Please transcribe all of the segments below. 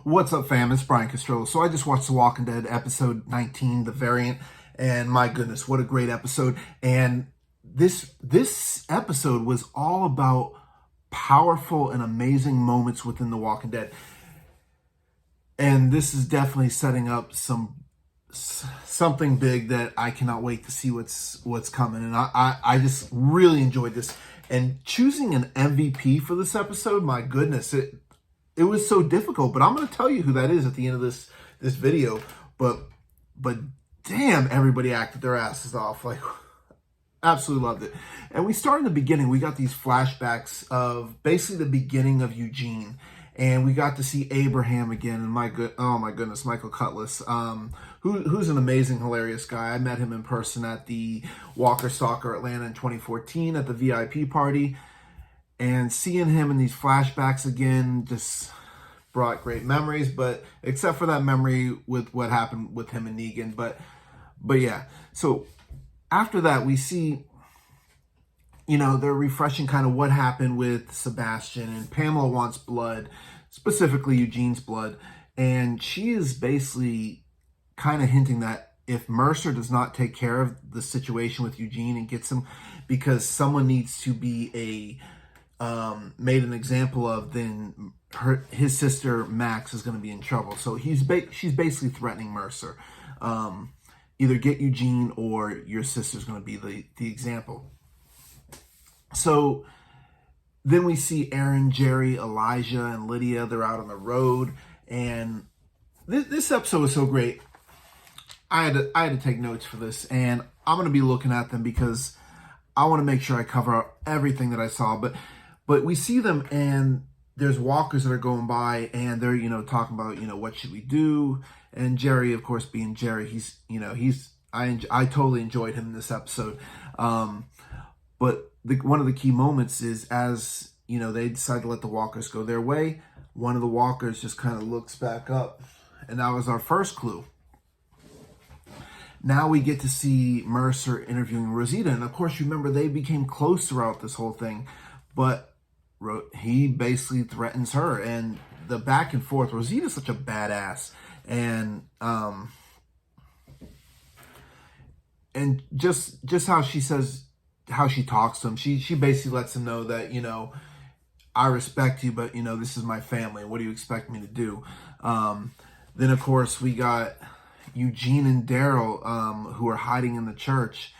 What's up, fam? It's Brian Castro. So I just watched The Walking Dead episode 19, The Variant, and my goodness, what a great episode. And this episode was all about powerful and amazing moments within The Walking Dead. And this is definitely setting up something big that I cannot wait to see what's coming. And I just really enjoyed this. And choosing an MVP for this episode, my goodness, it was so difficult, but I'm going to tell you who that is at the end of this video. But damn, everybody acted their asses off. Like, absolutely loved it. And we start in the beginning. We got these flashbacks of basically the beginning of Eugene, and we got to see Abraham again. And oh my goodness, Michael Cutlass, who's an amazing, hilarious guy. I met him in person at the Walker Stalker Atlanta in 2014 at the VIP party. And seeing him in these flashbacks again just brought great memories, but except for that memory with what happened with him and Negan. But yeah, so after that, we see, they're refreshing kind of what happened with Sebastian, and Pamela wants blood, specifically Eugene's blood. And she is basically kind of hinting that if Mercer does not take care of the situation with Eugene and gets him, because someone needs to be made an example of, then his sister Max is going to be in trouble. So she's basically threatening Mercer. Either get Eugene or your sister's going to be the example. So then we see Aaron, Jerry, Elijah, and Lydia. They're out on the road, and this episode was so great. I had to take notes for this, and I'm going to be looking at them because I want to make sure I cover everything that I saw. But we see them, and there's walkers that are going by, and they're, talking about, what should we do? And Jerry, of course, being Jerry, I totally enjoyed him in this episode. But one of the key moments is, as, they decide to let the walkers go their way, one of the walkers just kind of looks back up, and that was our first clue. Now we get to see Mercer interviewing Rosita, and of course, remember, they became close throughout this whole thing, but he basically threatens her, and the back and forth. Rosita's such a badass, and just how she says, how she talks to him, she basically lets him know that, I respect you, but this is my family. What do you expect me to do? Then of course we got Eugene and Daryl, who are hiding in the church,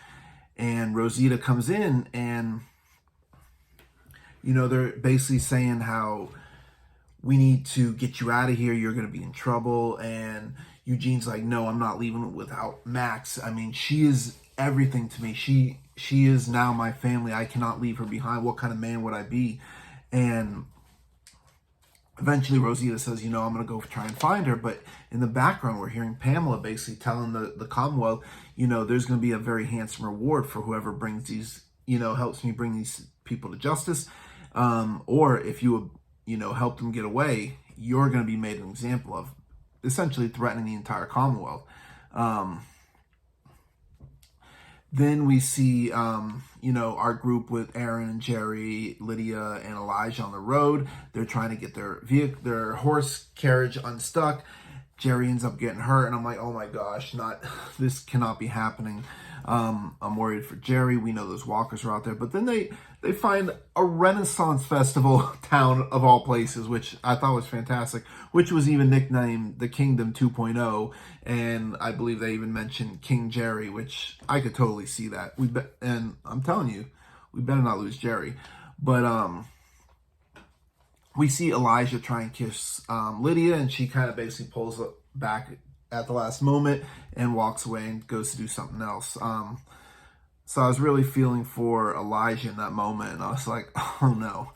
and Rosita comes in, and they're basically saying how we need to get you out of here. You're going to be in trouble. And Eugene's like, no, I'm not leaving without Max. I mean, she is everything to me. She is now my family. I cannot leave her behind. What kind of man would I be? And eventually Rosita says, I'm going to go try and find her. But in the background, we're hearing Pamela basically telling the Commonwealth, there's going to be a very handsome reward for whoever brings these, helps me bring these people to justice. Or if you, help them get away, you're going to be made an example of, essentially threatening the entire Commonwealth. Then we see, our group with Aaron and Jerry, Lydia, and Elijah on the road. They're trying to get their horse carriage unstuck. Jerry ends up getting hurt, and I'm like, oh my gosh, this cannot be happening. I'm worried for Jerry. We know those walkers are out there, but then they find a Renaissance festival town of all places, which I thought was fantastic, which was even nicknamed the Kingdom 2.0, and I believe they even mentioned King Jerry, which I could totally see that. And I'm telling you, we better not lose Jerry. But we see Elijah try and kiss Lydia, and she kind of basically pulls back at the last moment and walks away and goes to do something else. So I was really feeling for Elijah in that moment, and I was like, oh no.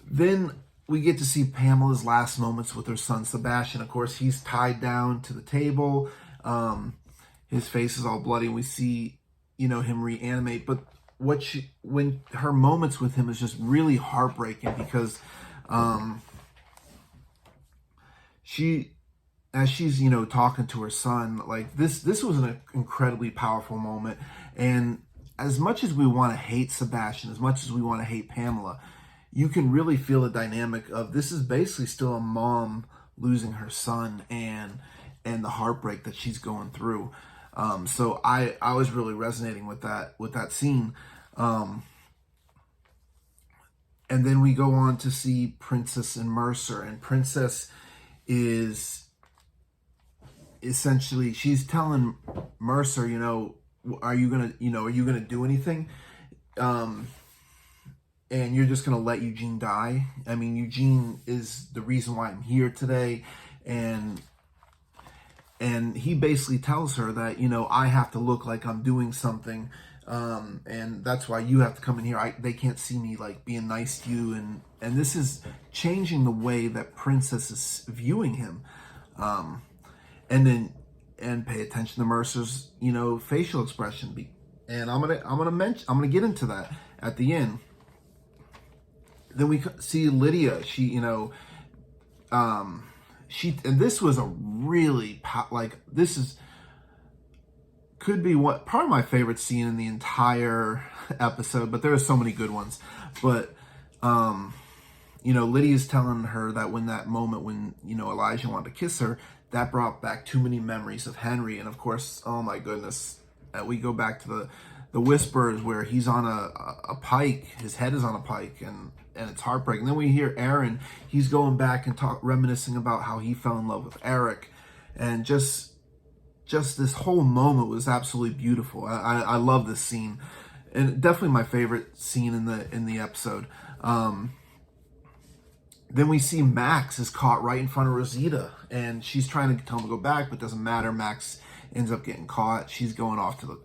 Then we get to see Pamela's last moments with her son Sebastian. Of course, he's tied down to the table. His face is all bloody, and we see, him reanimate. But when her moments with him is just really heartbreaking, because as she's, talking to her son, like this was an incredibly powerful moment. And as much as we want to hate Sebastian, as much as we want to hate Pamela, you can really feel the dynamic of this is basically still a mom losing her son and the heartbreak that she's going through. So I was really resonating with that scene. And then we go on to see Princess and Mercer, and Princess is essentially, she's telling Mercer, are you gonna do anything? And you're just gonna let Eugene die? I mean, Eugene is the reason why I'm here today, and he basically tells her that, I have to look like I'm doing something, and that's why you have to come in here. They can't see me like being nice to you, and this is changing the way that Princess is viewing him, and pay attention to Mercer's facial expression, and I'm gonna get into that at the end. Then we see Lydia. And this was a really could be probably my favorite scene in the entire episode, but there are so many good ones. But Lydia's telling her that when that moment when Elijah wanted to kiss her, that brought back too many memories of Henry, and of course, oh my goodness, we go back to the whispers where he's on a pike, his head is on a pike, and it's heartbreaking. Then we hear Aaron, he's going back and reminiscing about how he fell in love with Eric, and just this whole moment was absolutely beautiful. I love this scene, and definitely my favorite scene in the episode. Then we see Max is caught right in front of Rosita, and she's trying to tell him to go back, but it doesn't matter. Max ends up getting caught. She's going off to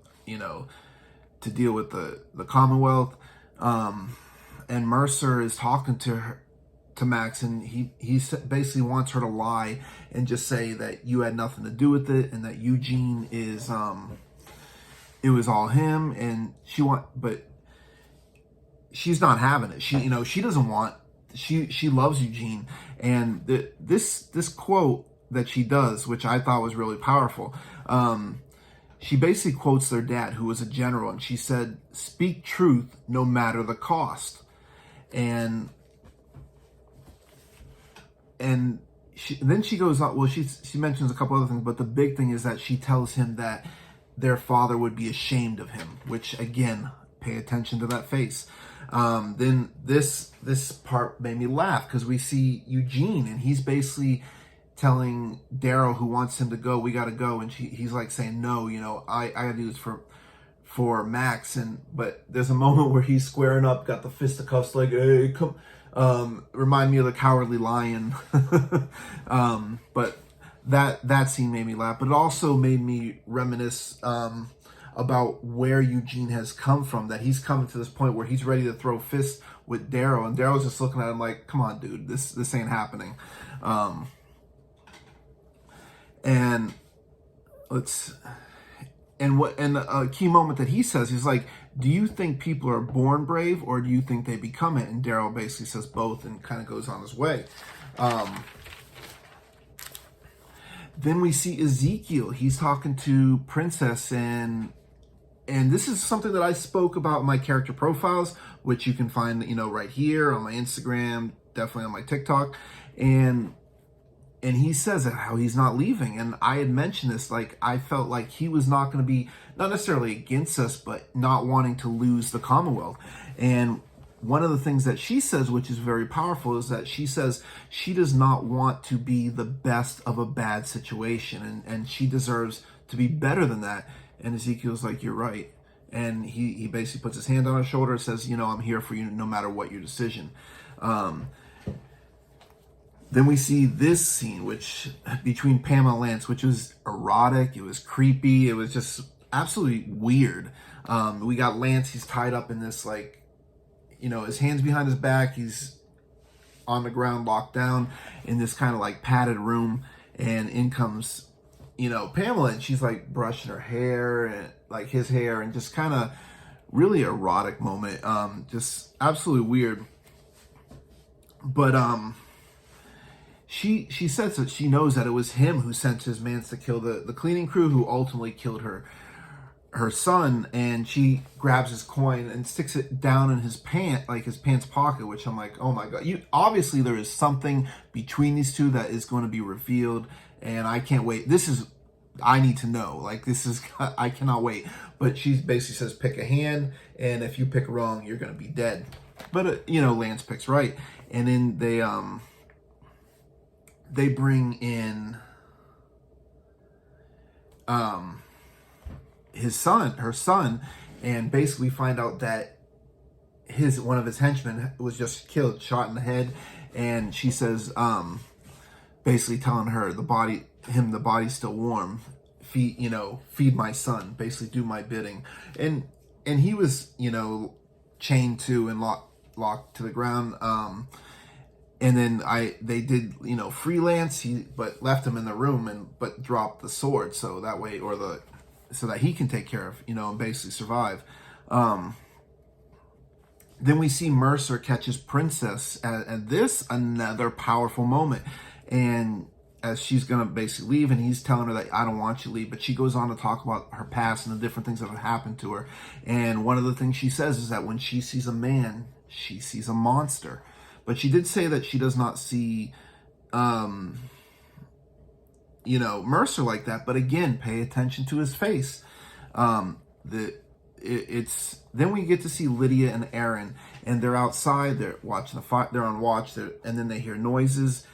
to deal with the Commonwealth. And Mercer is talking to Max, and he basically wants her to lie and just say that you had nothing to do with it, and that Eugene is it was all him, and but she's not having it. She doesn't want. She loves Eugene, and this quote that she does, which I thought was really powerful. She basically quotes their dad, who was a general, and she said, "Speak truth no matter the cost." And then she goes on. Well, she mentions a couple other things, but the big thing is that she tells him that their father would be ashamed of him. Which, again, pay attention to that face. Then this part made me laugh, because we see Eugene, and he's basically telling Daryl, who wants him to go, we got to go, and he's like saying, no, I got to do this for Max, but there's a moment where he's squaring up, got the fisticuffs, like, hey, come, remind me of the Cowardly Lion. But that scene made me laugh, but it also made me reminisce about where Eugene has come from, that he's coming to this point where he's ready to throw fists with Daryl, and Daryl's just looking at him like, come on, dude, this ain't happening. And a key moment that he says, he's like, do you think people are born brave, or do you think they become it? And Daryl basically says both, and kind of goes on his way. Then we see Ezekiel. He's talking to Princess, and this is something that I spoke about in my character profiles, which you can find, right here on my Instagram, definitely on my TikTok. And he says that how he's not leaving. And I had mentioned this, like, I felt like he was not going to be, not necessarily against us, but not wanting to lose the Commonwealth. And one of the things that she says, which is very powerful, is that she says she does not want to be the best of a bad situation. And she deserves to be better than that. And Ezekiel's like, you're right. And he basically puts his hand on her shoulder and says, I'm here for you no matter what your decision. Then we see this scene, between Pam and Lance, which was erotic, it was creepy, it was just absolutely weird. We got Lance, he's tied up in this, his hands behind his back, he's on the ground, locked down in this kind of padded room, and in comes, Pamela, and she's brushing her hair, and his hair, and just kind of really erotic moment, just absolutely weird. But, She says that she knows that it was him who sent his mans to kill the cleaning crew, who ultimately killed her her son, and she grabs his coin and sticks it down in his pants pocket, which I'm like, oh my God. Obviously there is something between these two that is going to be revealed, and I can't wait. I need to know. Like, I cannot wait. But she basically says, pick a hand, and if you pick wrong, you're going to be dead. But, Lance picks right. And then they bring in her son, and basically find out that one of his henchmen was just killed, shot in the head. And she says, basically telling her the body's still warm. Feed my son, basically do my bidding. And he was, chained to and locked to the ground. And then they did, freelance, but left him in the room but dropped the sword so that way, so that he can take care of, and basically survive. Then we see Mercer catches Princess, and this another powerful moment. And as she's going to basically leave, and he's telling her that I don't want you to leave, but she goes on to talk about her past and the different things that have happened to her. And one of the things she says is that when she sees a man, she sees a monster. But she did say that she does not see, Mercer like that. But again, pay attention to his face. Then we get to see Lydia and Aaron, and they're outside. They're watching the fire. They're on watch. And then they hear noises.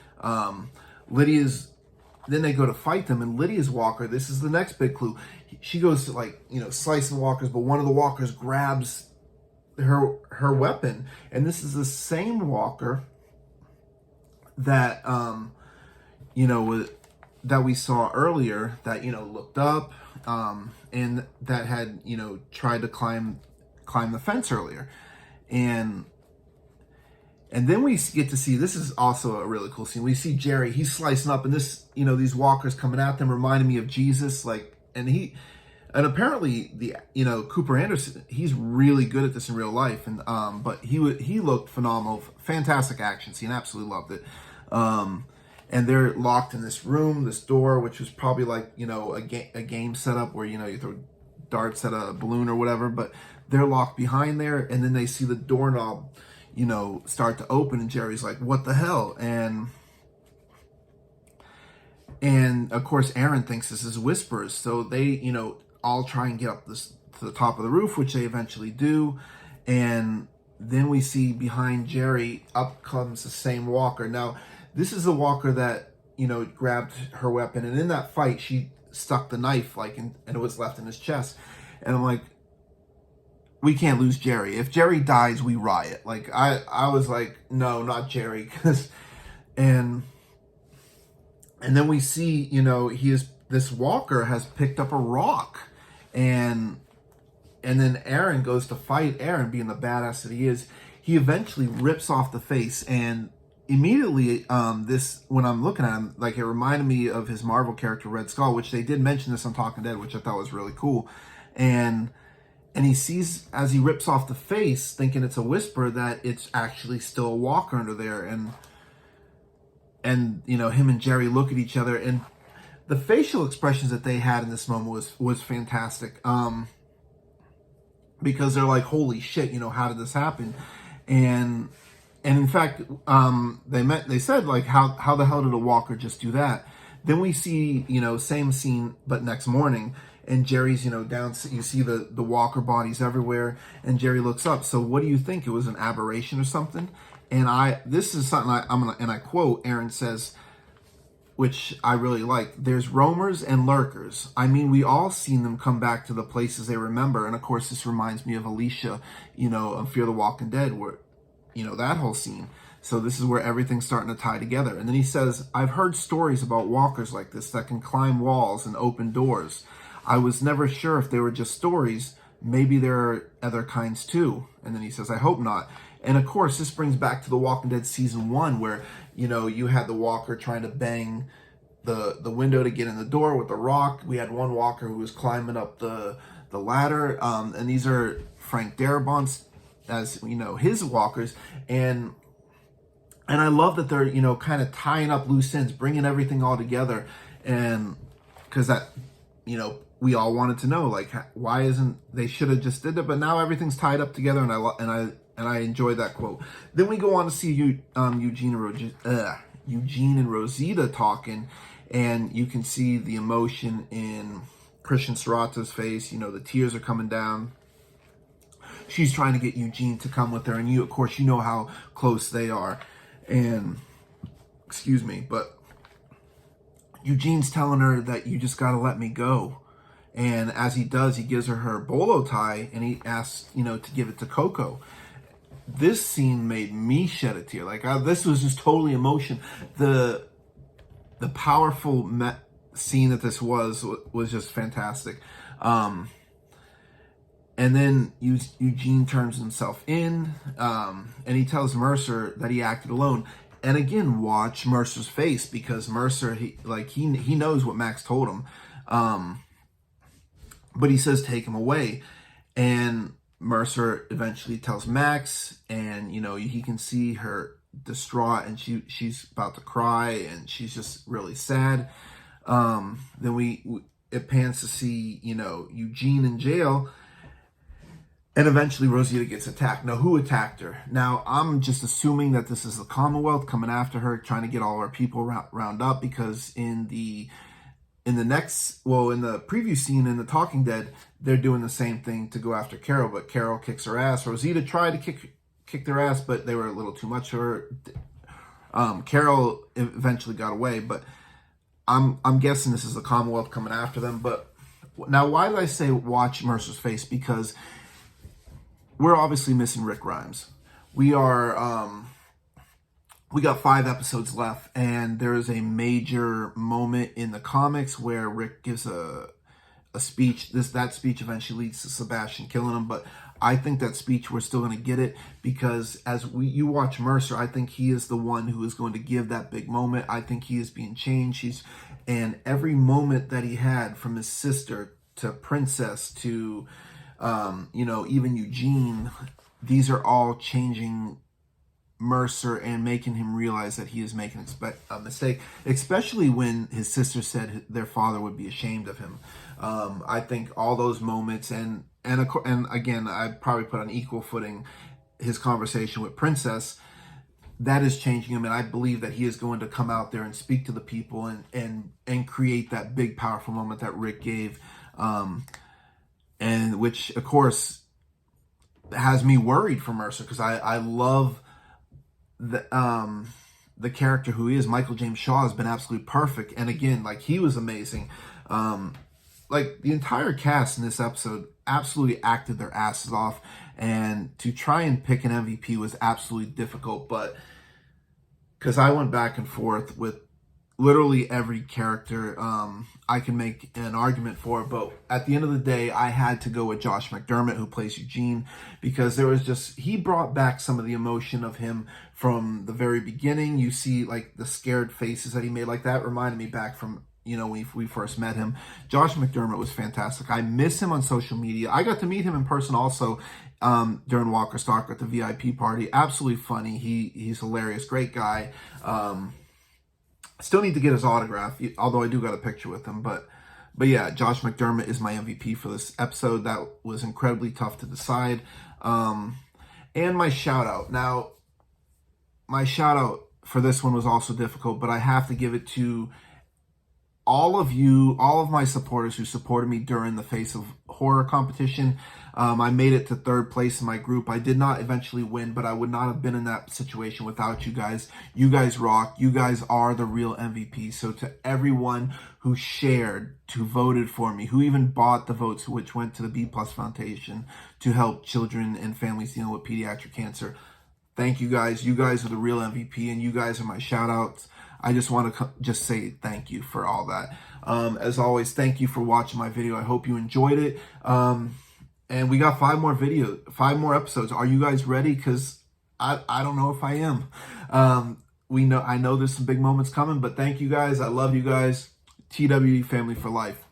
Then they go to fight them, and Lydia's walker, this is the next big clue. She goes to slicing walkers, but one of the walkers grabs her weapon, and this is the same walker that that we saw earlier, that looked up, and that had tried to climb the fence earlier. And then we get to see, this is also a really cool scene. We see Jerry, he's slicing up, and these walkers coming at them reminded me of Jesus. And apparently Cooper Anderson, he's really good at this in real life. And, but he looked phenomenal, fantastic action scene. Absolutely loved it. And they're locked in this room, this door, which was probably a game setup where, you throw darts at a balloon or whatever, but they're locked behind there. And then they see the doorknob, start to open, and Jerry's like, what the hell? And of course, Aaron thinks this is whispers. So they, all try and get up to the top of the roof, which they eventually do. And then we see behind Jerry, up comes the same walker. Now, this is the walker that, grabbed her weapon. And in that fight, she stuck the knife, and it was left in his chest. And I'm like, we can't lose Jerry. If Jerry dies, we riot. I was like, no, not Jerry. And then we see, this walker has picked up a rock. And then Aaron goes to fight Aaron, being the badass that he is. He eventually rips off the face, and immediately, when I'm looking at him, it reminded me of his Marvel character, Red Skull, which they did mention this on Talking Dead, which I thought was really cool. And he sees, as he rips off the face, thinking it's a whisper, that it's actually still a walker under there. And him and Jerry look at each other, and the facial expressions that they had in this moment was fantastic. Because they're like, holy shit, how did this happen? And in fact, they said, how the hell did a walker just do that? Then we see, same scene, but next morning, and Jerry's, down, you see the walker bodies everywhere, and Jerry looks up. So what do you think? It was an aberration or something? And this is something and I quote, Aaron says, which I really like, there's roamers and lurkers. I mean, we all seen them come back to the places they remember. And of course, this reminds me of Alicia, of Fear the Walking Dead, where, that whole scene. So this is where everything's starting to tie together. And then he says, I've heard stories about walkers like this that can climb walls and open doors. I was never sure if they were just stories. Maybe there are other kinds too. And then he says, I hope not. And of course, this brings back to The Walking Dead season 1, where, you had the walker trying to bang the window to get in the door with the rock. We had one walker who was climbing up the ladder. And these are Frank Darabont's, as his walkers. And I love that they're, kind of tying up loose ends, bringing everything all together. And because that, we all wanted to know, like, why isn't, they should have just did it, but now everything's tied up together, and I enjoyed that quote. Then we go on to see Eugene and Rosita talking, and you can see the emotion in Christian Serrato's face. You know, the tears are coming down. She's trying to get Eugene to come with her, and of course, you know how close they are. And, excuse me, but Eugene's telling her that you just got to let me go. And as he does, he gives her bolo tie, and he asks, you know, to give it to Coco. This scene made me shed a tear. Like, this was just totally emotion. The powerful scene that this was just fantastic. And then Eugene turns himself in, and he tells Mercer that he acted alone. And again, watch Mercer's face, because Mercer, he knows what Max told him. But he says, take him away. And Mercer eventually tells Max, and, you know, he can see her distraught, and she's about to cry, and she's just really sad. Then it pans to see, you know, Eugene in jail. And eventually Rosita gets attacked. Now, who attacked her? Now, I'm just assuming that this is the Commonwealth coming after her, trying to get all our people round up, because in the preview scene in The Talking Dead, they're doing the same thing to go after Carol, but Carol kicks her ass. Rosita tried to kick their ass, but they were a little too much for her. Carol eventually got away, but I'm guessing this is the Commonwealth coming after them. But now, why did I say watch Mercer's face? Because we're obviously missing Rick Grimes. We got 5 episodes left, and there is a major moment in the comics where Rick gives a speech. That speech eventually leads to Sebastian killing him, but I think that speech, we're still going to get it, because as you watch Mercer, I think he is the one who is going to give that big moment. I think he is being changed. And every moment that he had, from his sister to Princess to even Eugene, these are all changing Mercer and making him realize that he is making a mistake, especially when his sister said their father would be ashamed of him. I think all those moments, and again, I'd probably put on equal footing his conversation with Princess, that is changing him, and I believe that he is going to come out there and speak to the people and create that big, powerful moment that Rick gave, and which, of course, has me worried for Mercer, because I love the character who he is. Michael James Shaw has been absolutely perfect, and again, like, he was amazing. Like, the entire cast in this episode absolutely acted their asses off, and to try and pick an MVP was absolutely difficult, but because I went back and forth with literally every character I can make an argument for, but at the end of the day, I had to go with Josh McDermott, who plays Eugene, because he brought back some of the emotion of him from the very beginning. You see, like, the scared faces that he made, like, that reminded me back from, when we first met him. Josh McDermott was fantastic. I miss him on social media. I got to meet him in person also during Walker Stalker at the VIP party. Absolutely funny. He's hilarious. Great guy. Still need to get his autograph, although I do got a picture with him. But yeah, Josh McDermott is my MVP for this episode. That was incredibly tough to decide. And my shout out. Now, my shout out for this one was also difficult, but I have to give it to all of you, all of my supporters who supported me during the Face of Horror competition. I made it to 3rd place in my group. I did not eventually win, but I would not have been in that situation without you guys. You guys rock. You guys are the real MVP. So to everyone who shared, who voted for me, who even bought the votes, which went to the BPlus Foundation to help children and families dealing with pediatric cancer, thank you guys. You guys are the real MVP, and you guys are my shout outs. I just want to just say thank you for all that. As always, thank you for watching my video. I hope you enjoyed it. And we got 5 more episodes. Are you guys ready? Because I don't know if I am. I know there's some big moments coming, but thank you guys. I love you guys. TWD family for life.